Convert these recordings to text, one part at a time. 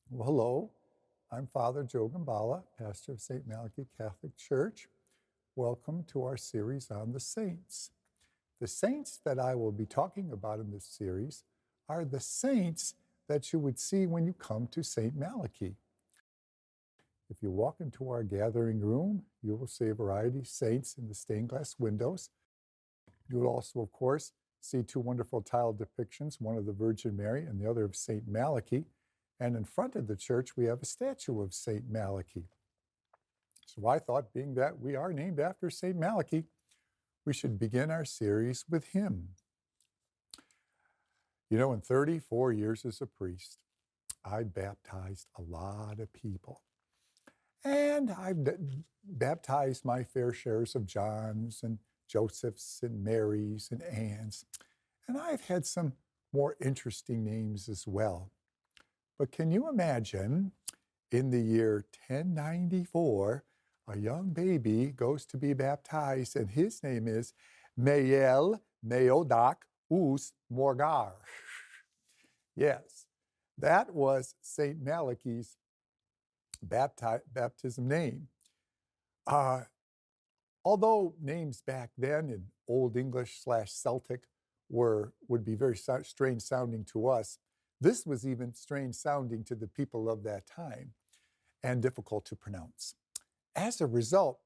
Well, hello, I'm Father Joe Gambala, pastor of St. Malachy Catholic Church. Welcome to our series on the saints. The saints that I will be talking about in this series are the saints that you would see when you come to St. Malachy. If you walk into our gathering room, you will see a variety of saints in the stained glass windows. You will also, of course, see two wonderful tile depictions, one of the Virgin Mary and the other of St. Malachy. And in front of the church, we have a statue of St. Malachy. So I thought, being that we are named after St. Malachy, we should begin our series with him. You know, in 34 years as a priest, I baptized a lot of people. And I've baptized my fair shares of Johns and Josephs and Marys and Anns. And I've had some more interesting names as well. But can you imagine, in the year 1094, a young baby goes to be baptized, and his name is Meel Meodak Us Morgar. Yes, that was St. Malachy's baptism name. Although names back then in Old English / Celtic would be very strange sounding to us, this was even strange sounding to the people of that time and difficult to pronounce. As a result,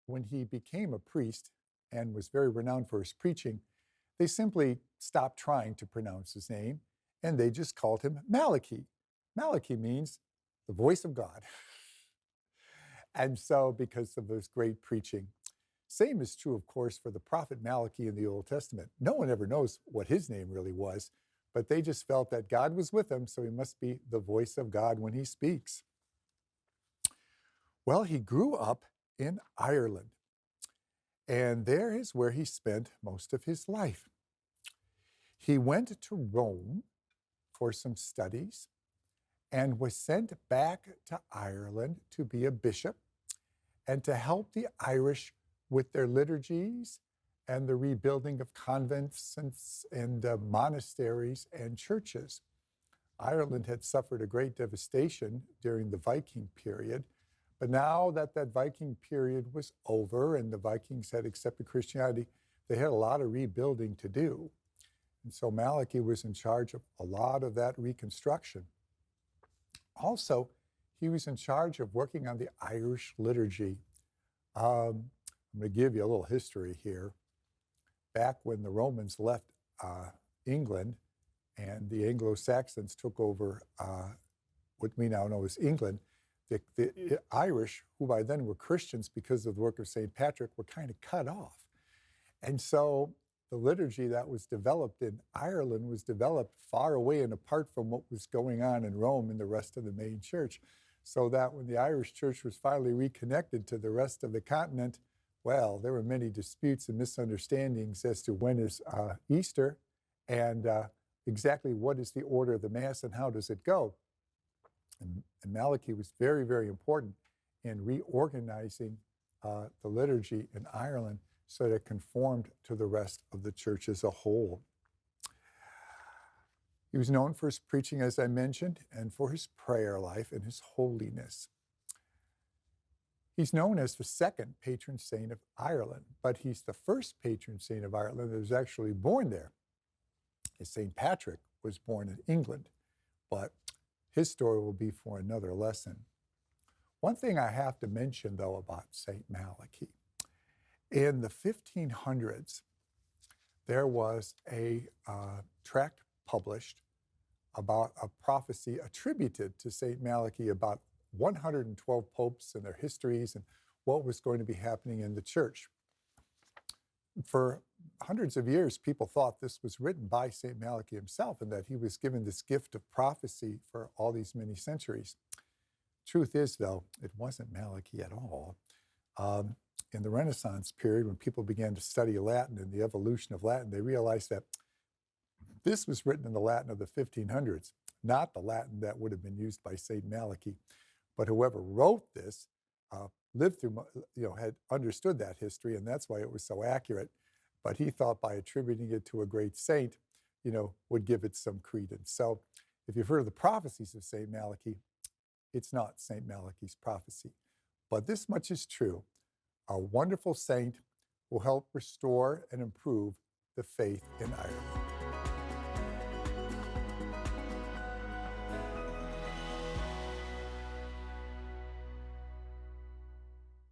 when he became a priest and was very renowned for his preaching, they simply stopped trying to pronounce his name and they just called him Malachy. Malachy means the voice of God. And so, because of his great preaching, same is true, of course, for the prophet Malachy in the Old Testament. No one ever knows what his name really was, but they just felt that God was with him, so he must be the voice of God when he speaks. Well, he grew up in Ireland, and there is where he spent most of his life. He went to Rome for some studies and was sent back to Ireland to be a bishop and to help the Irish with their liturgies and the rebuilding of convents and monasteries and churches. Ireland had suffered a great devastation during the Viking period, but now that Viking period was over and the Vikings had accepted Christianity, they had a lot of rebuilding to do. And so Malachy was in charge of a lot of that reconstruction. Also, he was in charge of working on the Irish liturgy. I'm going to give you a little history here. Back when the Romans left England and the Anglo-Saxons took over what we now know as England, the Irish, who by then were Christians because of the work of St. Patrick, were kind of cut off. And so the liturgy that was developed in Ireland was developed far away and apart from what was going on in Rome and the rest of the main church. So that when the Irish church was finally reconnected to the rest of the continent, well, there were many disputes and misunderstandings as to when is Easter and exactly what is the order of the Mass and how does it go. And Malachy was very, very important in reorganizing the liturgy in Ireland so that it conformed to the rest of the church as a whole. He was known for his preaching, as I mentioned, and for his prayer life and his holiness. He's known as the second patron saint of Ireland, but he's the first patron saint of Ireland that was actually born there. St. Patrick was born in England, but his story will be for another lesson. One thing I have to mention, though, about St. Malachy. In the 1500s, there was a tract published about a prophecy attributed to St. Malachy about 112 popes and their histories and what was going to be happening in the church. For hundreds of years, people thought this was written by St. Malachy himself and that he was given this gift of prophecy for all these many centuries. Truth is, though, it wasn't Malachy at all. In the Renaissance period, when people began to study Latin and the evolution of Latin, they realized that this was written in the Latin of the 1500s, not the Latin that would have been used by St. Malachy. But whoever wrote this lived through, had understood that history, and that's why it was so accurate. But he thought by attributing it to a great saint, would give it some credence. So If you've heard of the prophecies of St. Malachy, it's not St. Malachy's prophecy. But this much is true. Our wonderful saint will help restore and improve the faith in Ireland.